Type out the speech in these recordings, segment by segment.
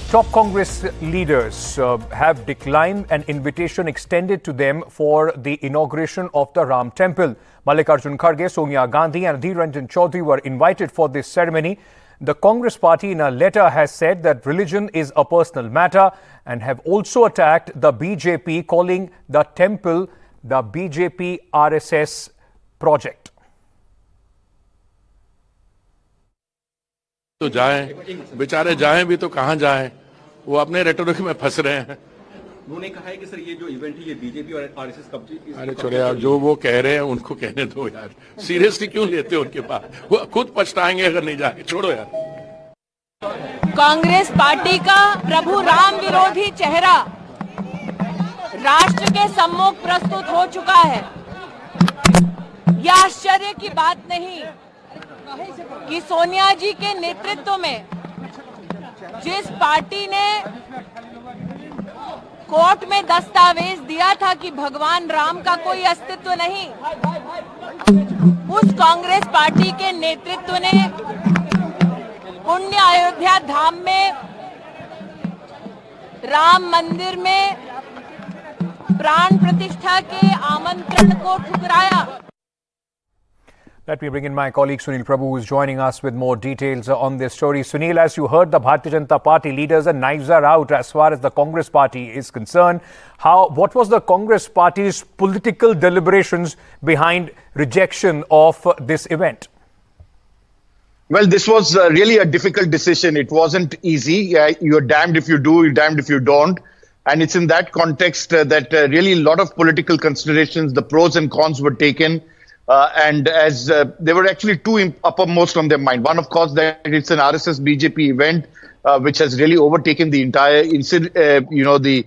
Top Congress leaders have declined an invitation extended to them for the inauguration of the Ram Temple. Mallikarjun Kharge, Sonia Gandhi and Adhir Ranjan Chowdhury were invited for this ceremony. The Congress party in a letter has said that religion is a personal matter and have also attacked the BJP, calling the temple the BJP RSS project. तो जाएं, बेचारे जाएं भी तो कहां जाएं, वो अपने रेटोरिक में फंस रहे हैं। उन्होंने कहा है कि सर ये जो इवेंट है ये बीजेपी और आरएसएस कब्जे। अरे छोड़े यार, जो वो कह रहे हैं उनको कहने दो यार, सीरियसली क्यों लेते हो उनके पास, वो खुद पछताएंगे अगर नहीं जाएंगे, छोड़ो यार। कांग्रेस पार्टी का प्रभु राम विरोधी चेहरा राष्ट्र के सम्मुख प्रस्तुत हो चुका है। यह आश्चर्य की बात नहीं कि सोनिया जी के नेतृत्व में जिस पार्टी ने कोर्ट में दस्तावेज दिया था कि भगवान राम का कोई अस्तित्व नहीं, उस कांग्रेस पार्टी के नेतृत्व ने पुण्य अयोध्या धाम में राम मंदिर में प्राण प्रतिष्ठा के आमंत्रण को ठुकराया। Let me bring in my colleague Sunil Prau, who is joining us with more details on this story. Sunil, as you heard, the Bharatiya Janata Party leaders, the knives are out as far as the Congress party is concerned. What was the Congress party's political deliberations behind rejection of this event? Well, this was really a difficult decision. It wasn't easy. You're damned if you do, you're damned if you don't. And it's in that context that really a lot of political considerations, the pros and cons were taken. And as there were actually two uppermost on their mind. One, of course, that it's an RSS BJP event, which has really overtaken the entire, the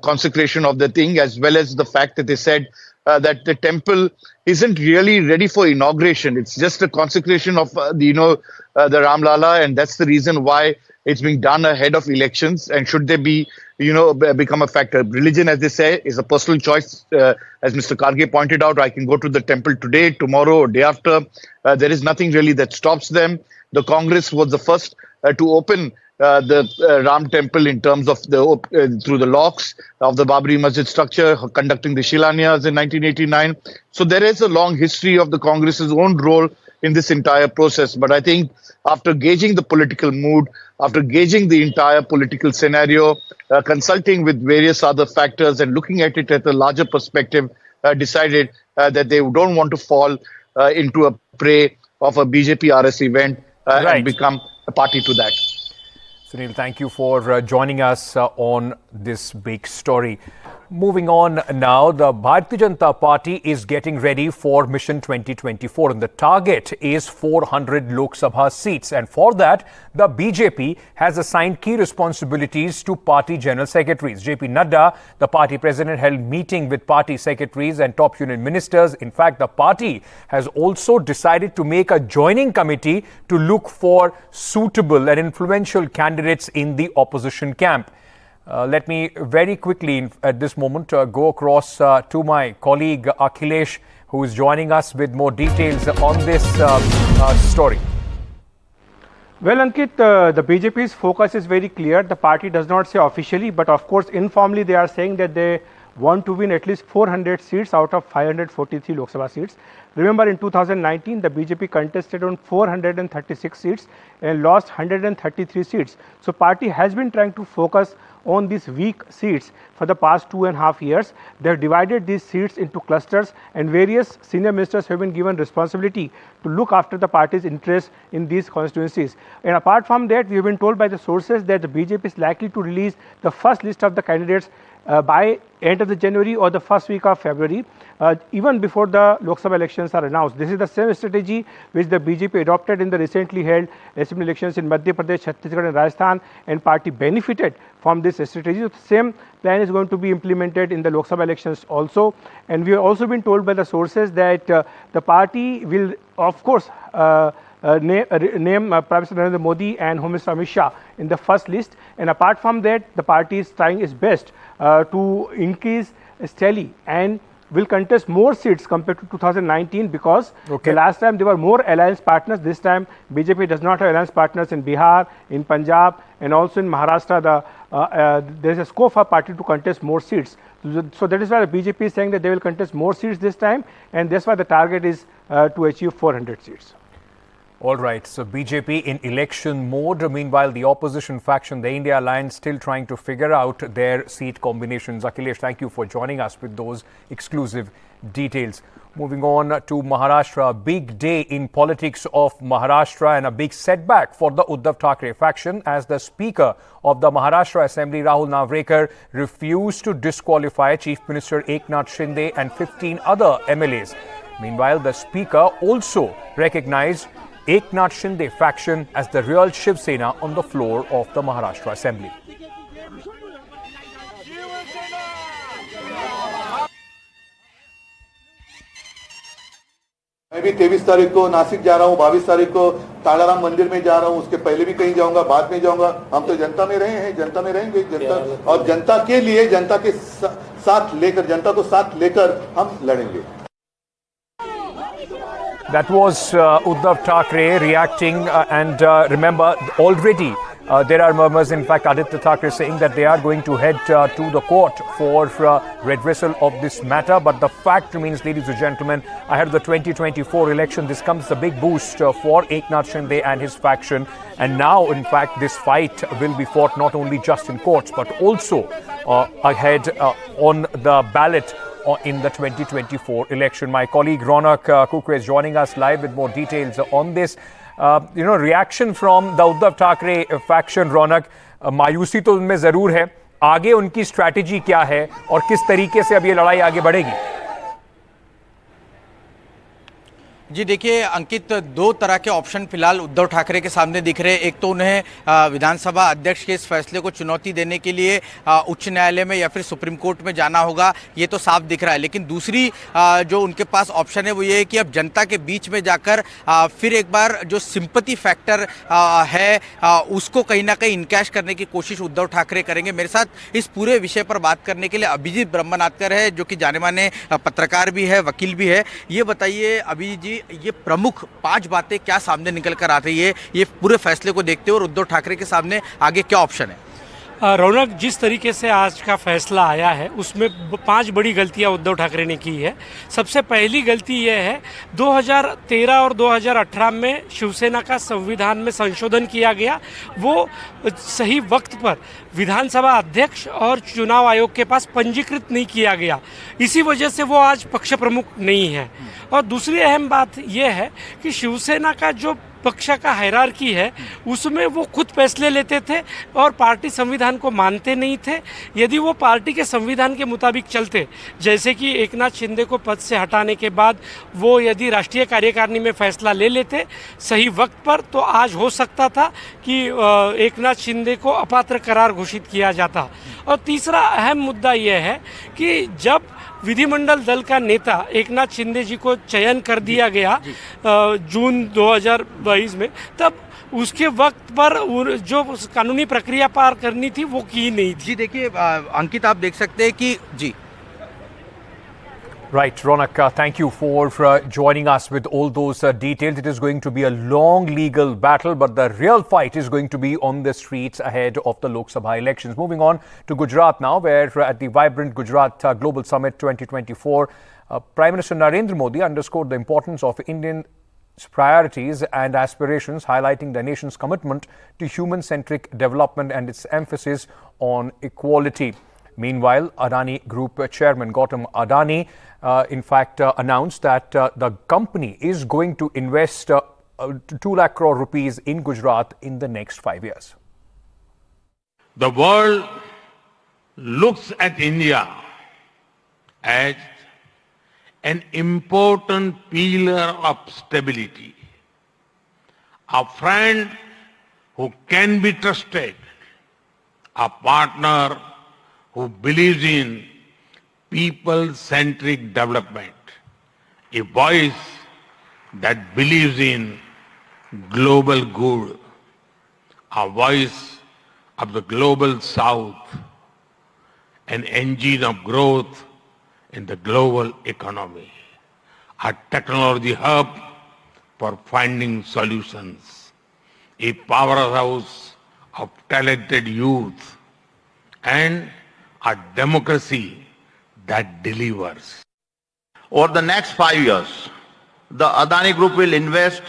consecration of the thing, as well as the fact that they said that the temple isn't really ready for inauguration. It's just a consecration of the Ram Lala, and that's the reason why it's being done ahead of elections. And should there be, become a factor? Religion, as they say, is a personal choice. As Mr. Kharge pointed out, I can go to the temple today, tomorrow, or day after. There is nothing really that stops them. The Congress was the first to open the Ram Temple in terms of through the locks of the Babri Masjid structure, conducting the Shilanyas in 1989. So there is a long history of the Congress's own role in this entire process. But I think after gauging the political mood, after gauging the entire political scenario, consulting with various other factors and looking at it at a larger perspective, decided that they don't want to fall into a prey of a BJP RS event and become a party to that. Sunil, thank you for joining us on this big story. Moving on now, the Bharatiya Janata Party is getting ready for Mission 2024 and the target is 400 Lok Sabha seats. And for that, the BJP has assigned key responsibilities to party general secretaries. JP Nadda, the party president, held meeting with party secretaries and top union ministers. In fact, the party has also decided to make a joining committee to look for suitable and influential candidates in the opposition camp. Let me very quickly at this moment go across to my colleague Akhilesh, who is joining us with more details on this story. Well, Ankit, the BJP's focus is very clear. The party does not say officially, but of course informally they are saying that they want to win at least 400 seats out of 543 Lok Sabha seats. Remember, in 2019, the BJP contested on 436 seats and lost 133 seats. So party has been trying to focus on these weak seats for the past 2.5 years. They have divided these seats into clusters and various senior ministers have been given responsibility to look after the party's interests in these constituencies. And apart from that, we have been told by the sources that the BJP is likely to release the first list of the candidates by end of the January or the first week of February, even before the Lok Sabha elections are announced. This is the same strategy which the BJP adopted in the recently held assembly elections in Madhya Pradesh, Chhattisgarh and Rajasthan, and party benefited from this strategy. So the same plan is going to be implemented in the Lok Sabha elections also. And we have also been told by the sources that the party will, of course, name Prime Minister Narendra Modi and Home Minister Amit Shah in the first list. And apart from that, the party is trying its best to increase tally and will contest more seats compared to 2019 because Okay. the last time there were more alliance partners. This time BJP does not have alliance partners in Bihar, in Punjab, and also in Maharashtra. There is a scope for party to contest more seats. So that is why the BJP is saying that they will contest more seats this time, and that's why the target is to achieve 400 seats. All right, so BJP in election mode. Meanwhile, the opposition faction, the India Alliance, still trying to figure out their seat combinations. Akhilesh, thank you for joining us with those exclusive details. Moving on to Maharashtra, a big day in politics of Maharashtra and a big setback for the Uddhav Thackeray faction as the Speaker of the Maharashtra Assembly, Rahul Navrekar, refused to disqualify Chief Minister Eknath Shinde and 15 other MLAs. Meanwhile, the Speaker also recognized Eknath Shinde faction as the real Shiv Sena on the floor of the Maharashtra Assembly. मैं भी 23 तारीख को नासिक जा रहा हूँ, 22 तारीख को तालाराम मंदिर में जा रहा हूँ, उसके पहले भी कहीं जाऊंगा, बाद में जाऊंगा। हम तो जनता में रहे हैं, जनता में रहेंगे, जनता और जनता के लिए, जनता के साथ लेकर, जनता को साथ लेकर हम लड़ेंगे। That was Uddhav Thackeray reacting and remember already there are murmurs. In fact, Aditya Thackeray saying that they are going to head to the court for redressal of this matter. But the fact remains, ladies and gentlemen, ahead of the 2024 election, this comes a big boost for Eknath Shinde and his faction. And now, in fact, this fight will be fought not only just in courts, but also ahead on the ballot in the 2024 election. My colleague Ronak Kukre is joining us live with more details on this. Reaction from the Uddhav Thackeray faction, Ronak, मायूसी तो उनमें जरूर है. आगे उनकी strategy क्या है और किस तरीके से अब ये लड़ाई आगे बढ़ेगी? जी देखिए अंकित, दो तरह के ऑप्शन फिलहाल उद्धव ठाकरे के सामने दिख रहे हैं। एक तो उन्हें विधानसभा अध्यक्ष के इस फैसले को चुनौती देने के लिए उच्च न्यायालय में या फिर सुप्रीम कोर्ट में जाना होगा, ये तो साफ दिख रहा है। लेकिन दूसरी जो उनके पास ऑप्शन है वो ये है कि अब जनता के बीच में जाकर फिर एक बार जो सिंपैथी फैक्टर है उसको कहीं ना कहीं इनकैश करने की कोशिश उद्धव ठाकरे करेंगे। मेरे साथ इस पूरे विषय पर बात करने के लिए अभिजीत ब्रह्मनाथकर है, जो कि जाने माने पत्रकार भी है, वकील भी है। ये बताइए अभिजीत जी, ये प्रमुख 5 बातें क्या सामने निकल कर आ रही है ये पूरे फैसले को देखते हुए, और उद्धव ठाकरे के सामने आगे क्या ऑप्शन है? रौनक, जिस तरीके से आज का फैसला आया है उसमें 5 बड़ी गलतियां उद्धव ठाकरे ने की है। सबसे पहली गलती यह है 2013 और 2018 में शिवसेना का संविधान में संशोधन किया गया, वो सही वक्त पर विधानसभा अध्यक्ष और चुनाव आयोग के पास पंजीकृत नहीं किया गया, इसी वजह से वो आज पक्ष प्रमुख नहीं है। और दूसरी अहम बात यह है कि शिवसेना का जो पक्ष का हायरार्की है उसमें वो खुद फैसले लेते थे और पार्टी संविधान को मानते नहीं थे। यदि वो पार्टी के संविधान के मुताबिक चलते, जैसे कि एकनाथ शिंदे को पद से हटाने के बाद वो यदि राष्ट्रीय कार्यकारिणी में फैसला ले लेते सही वक्त पर, तो आज हो सकता था कि एकनाथ शिंदे को अपात्र करार घोषित किया जाता। और तीसरा अहम मुद्दा यह है कि जब विधिमंडल दल का नेता एकनाथ शिंदे जी को चयन कर दिया गया जून 2022 में, तब उसके वक्त पर जो कानूनी प्रक्रिया पार करनी थी वो की नहीं थी। जी देखिए अंकित, आप देख सकते हैं कि जी Right, Ronak, thank you for joining us with all those details. It is going to be a long legal battle, but the real fight is going to be on the streets ahead of the Lok Sabha elections. Moving on to Gujarat now, where at the vibrant Gujarat Global Summit 2024, Prime Minister Narendra Modi underscored the importance of Indian priorities and aspirations, highlighting the nation's commitment to human-centric development and its emphasis on equality. Meanwhile, Adani Group Chairman Gautam Adani announced that the company is going to invest 2 lakh crore rupees in Gujarat in the next 5 years. The world looks at India as an important pillar of stability, a friend who can be trusted, a partner who believes in people-centric development, a voice that believes in global good, a voice of the global south, an engine of growth in the global economy, a technology hub for finding solutions, a powerhouse of talented youth, and a democracy that delivers. Over the next 5 years, the Adani Group will invest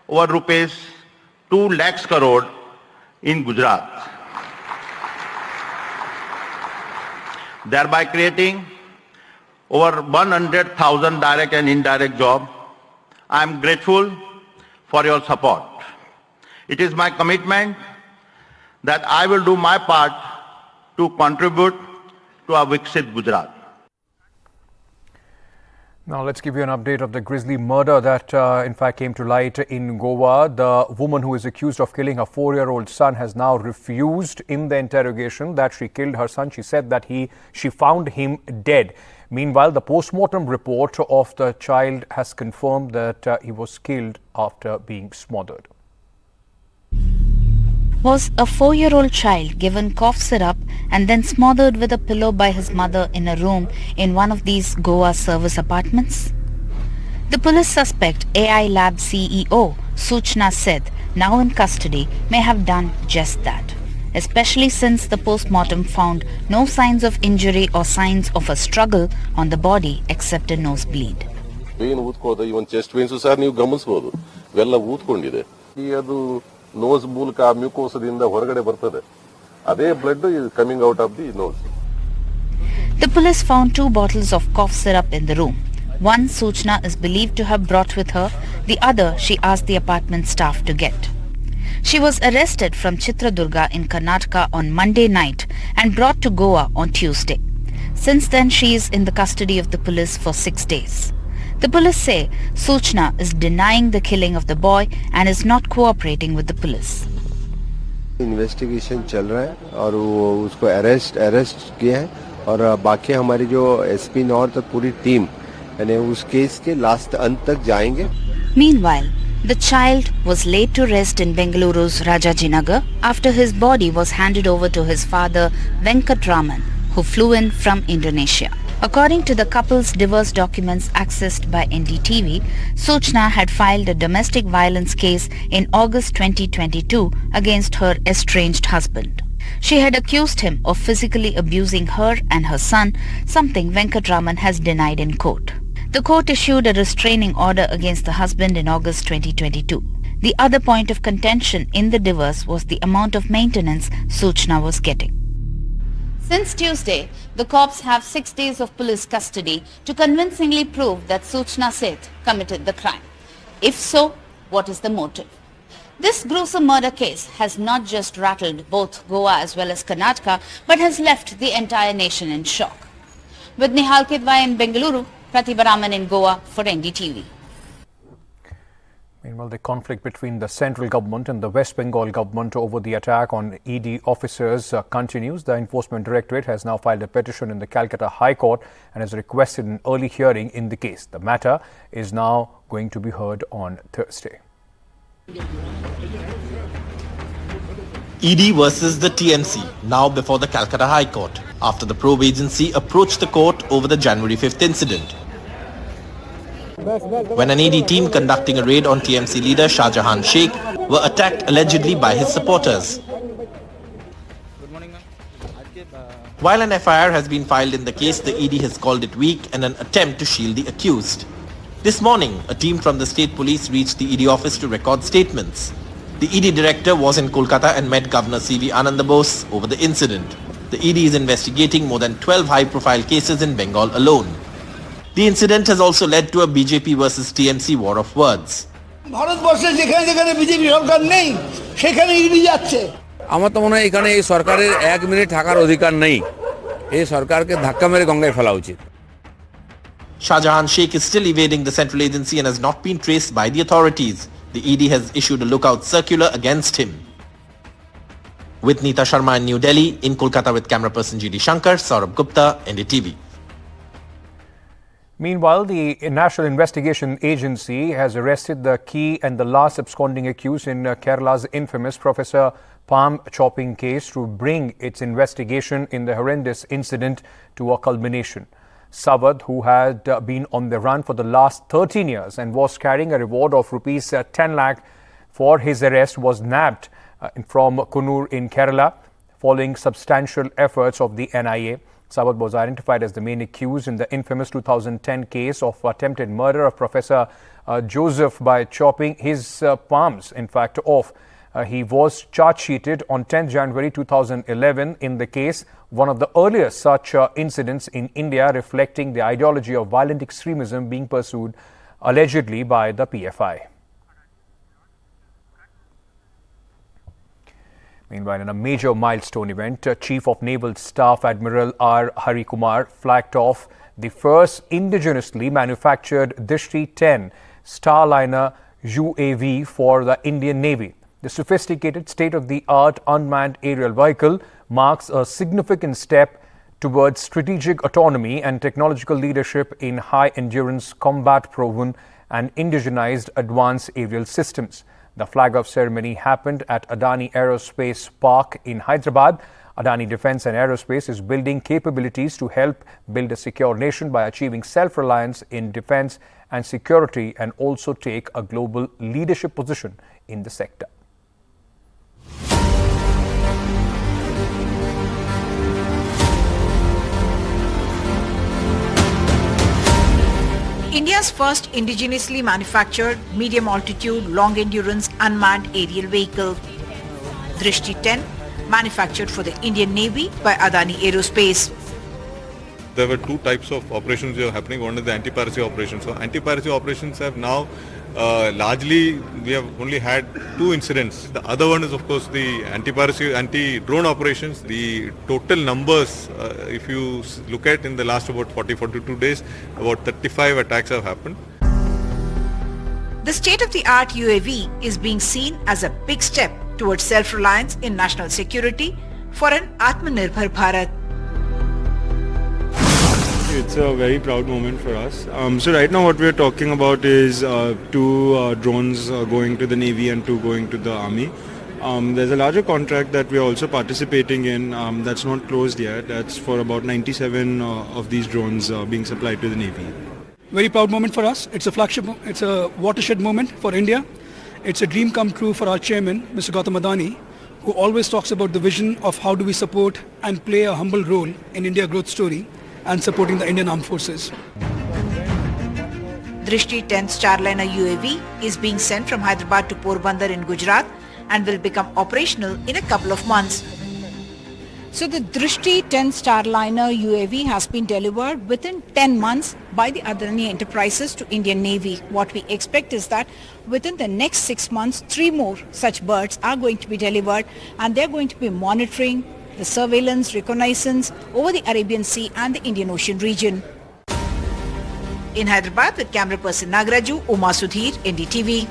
over rupees 2 lakhs crore in Gujarat, thereby creating over 100,000 direct and indirect jobs. I am grateful for your support. It is my commitment that I will do my part to contribute to a Viksit Gujarat. Now let's give you an update of the grisly murder that in fact came to light in Goa. The woman who is accused of killing her 4-year-old son has now refused in the interrogation that she killed her son. She said that she found him dead. Meanwhile, the post-mortem report of the child has confirmed that he was killed after being smothered. Was a 4-year-old child given cough syrup and then smothered with a pillow by his mother in a room in one of these Goa service apartments? The police suspect AI Lab CEO Suchna Seth, now in custody, may have done just that, especially since the post-mortem found no signs of injury or signs of a struggle on the body except a nosebleed. Even chest veins are new ಗಮನಿಸಬಹುದು ಇವೆಲ್ಲ ಊದ್ಕೊಂಡಿದೆ ಅದು nose ಮೂಲಕ ಮ್ಯೂಕೋಸದಿಂದ ಹೊರಗಡೆ ಬರ್ತದೆ ಅದೇ blood is coming out of the nose. The police found 2 bottles of cough syrup in the room. One Suchna is believed to have brought with her, the other she asked the apartment staff to get. She was arrested from Chitradurga in Karnataka on Monday night and brought to Goa on Tuesday. Since then, she is in the custody of the police for 6 days. The police say Suchna is denying the killing of the boy and is not cooperating with the police. Investigation चल रहा है और वो उसको arrest किया है और बाकी हमारी जो एसपी नॉर्थ पूरी टीम यानी उस केस के लास्ट अंत तक जाएंगे. Meanwhile, the child was laid to rest in Bengaluru's Rajajinagar after his body was handed over to his father Venkat Raman, who flew in from Indonesia. According to the couple's divorce documents accessed by NDTV, Suchna had filed a domestic violence case in August 2022 against her estranged husband. She had accused him of physically abusing her and her son, something Venkatraman has denied in court. The court issued a restraining order against the husband in August 2022. The other point of contention in the divorce was the amount of maintenance Suchna was getting. Since Tuesday, the cops have 6 days of police custody to convincingly prove that Suchna Seth committed the crime. If so, what is the motive? This gruesome murder case has not just rattled both Goa as well as Karnataka, but has left the entire nation in shock. With Nihal Kidwai in Bengaluru, Pratibha Raman in Goa for NDTV. Meanwhile, the conflict between the central government and the West Bengal government over the attack on ED officers continues. The Enforcement Directorate has now filed a petition in the Calcutta High Court and has requested an early hearing in the case. The matter is now going to be heard on Thursday. ED versus the TMC, now before the Calcutta High Court, after the probe agency approached the court over the January 5th incident. When an ED team conducting a raid on TMC leader Shah Jahan Sheikh were attacked allegedly by his supporters. While an FIR has been filed in the case, the ED has called it weak and an attempt to shield the accused. This morning, a team from the state police reached the ED office to record statements. The ED director was in Kolkata and met Governor C.V. Anandabose over the incident. The ED is investigating more than 12 high-profile cases in Bengal alone. The incident has also led to a BJP versus TMC war of words. ভারতবর্ষে যেখানে যেখানে BJP সরকার নেই সেখানে ED যাচ্ছে আমার তো মনে হয় এখানে এই সরকারের 1 মিনিট থাকার অধিকার নেই এই সরকারকে ধাক্কা মেরে গঙ্গায় ফেলা উচিত Shah Jahan Sheikh is still evading the central agency and has not been traced by the authorities. The ED has issued a lookout circular against him. With Neeta Sharma in New Delhi, in Kolkata with camera person GD Shankar, Saurabh Gupta, NDTV. Meanwhile, the National Investigation Agency has arrested the key and the last absconding accused in Kerala's infamous Professor Palm chopping case to bring its investigation in the horrendous incident to a culmination. Sawad, who had been on the run for the last 13 years and was carrying a reward of rupees 10 lakh for his arrest, was nabbed from Kannur in Kerala following substantial efforts of the NIA. Sawad was identified as the main accused in the infamous 2010 case of attempted murder of Professor Joseph by chopping his palms, in fact, off. He was charge-sheeted on 10 January 2011 in the case, one of the earliest such incidents in India, reflecting the ideology of violent extremism being pursued allegedly by the PFI. Meanwhile, in a major milestone event, Chief of Naval Staff Admiral R. Hari Kumar flagged off the first indigenously manufactured Distri 10 Starliner UAV for the Indian Navy. The sophisticated state-of-the-art unmanned aerial vehicle marks a significant step towards strategic autonomy and technological leadership in high-endurance, combat-proven and indigenized advanced aerial systems. The flag-off ceremony happened at Adani Aerospace Park in Hyderabad. Adani Defence and Aerospace is building capabilities to help build a secure nation by achieving self-reliance in defence and security, and also take a global leadership position in the sector. India's first indigenously manufactured medium-altitude, long-endurance unmanned aerial vehicle, Distri 10, manufactured for the Indian Navy by Adani Aerospace. There were two types of operations that were happening. One is the anti-piracy operations. So anti-piracy operations have now largely, we have only had two incidents. The other one is, of course, the anti-piracy, anti-drone operations. The total numbers, if you look at in the last about 40-42 days, about 35 attacks have happened. The state-of-the-art UAV is being seen as a big step towards self-reliance in national security for an Atmanirbhar Bharat. It's a very proud moment for us. So right now what we're talking about is two drones going to the Navy and two going to the Army. There's a larger contract that we're also participating in that's not closed yet. That's for about 97 of these drones being supplied to the Navy. Very proud moment for us. It's a flagship, it's a watershed moment for India. It's a dream come true for our chairman, Mr. Gautam Adani, who always talks about the vision of how do we support and play a humble role in India's growth story and supporting the Indian Armed Forces. Distri 10 Starliner UAV is being sent from Hyderabad to Porbandar in Gujarat and will become operational in a couple of months. So the Distri 10 Starliner UAV has been delivered within 10 months by the Adani Enterprises to Indian Navy. What we expect is that within the next 6 months, 3 more such birds are going to be delivered, and they're going to be monitoring the surveillance, reconnaissance over the Arabian Sea and the Indian Ocean region. In Hyderabad with camera person Nagaraju, Uma Sudhir, NDTV.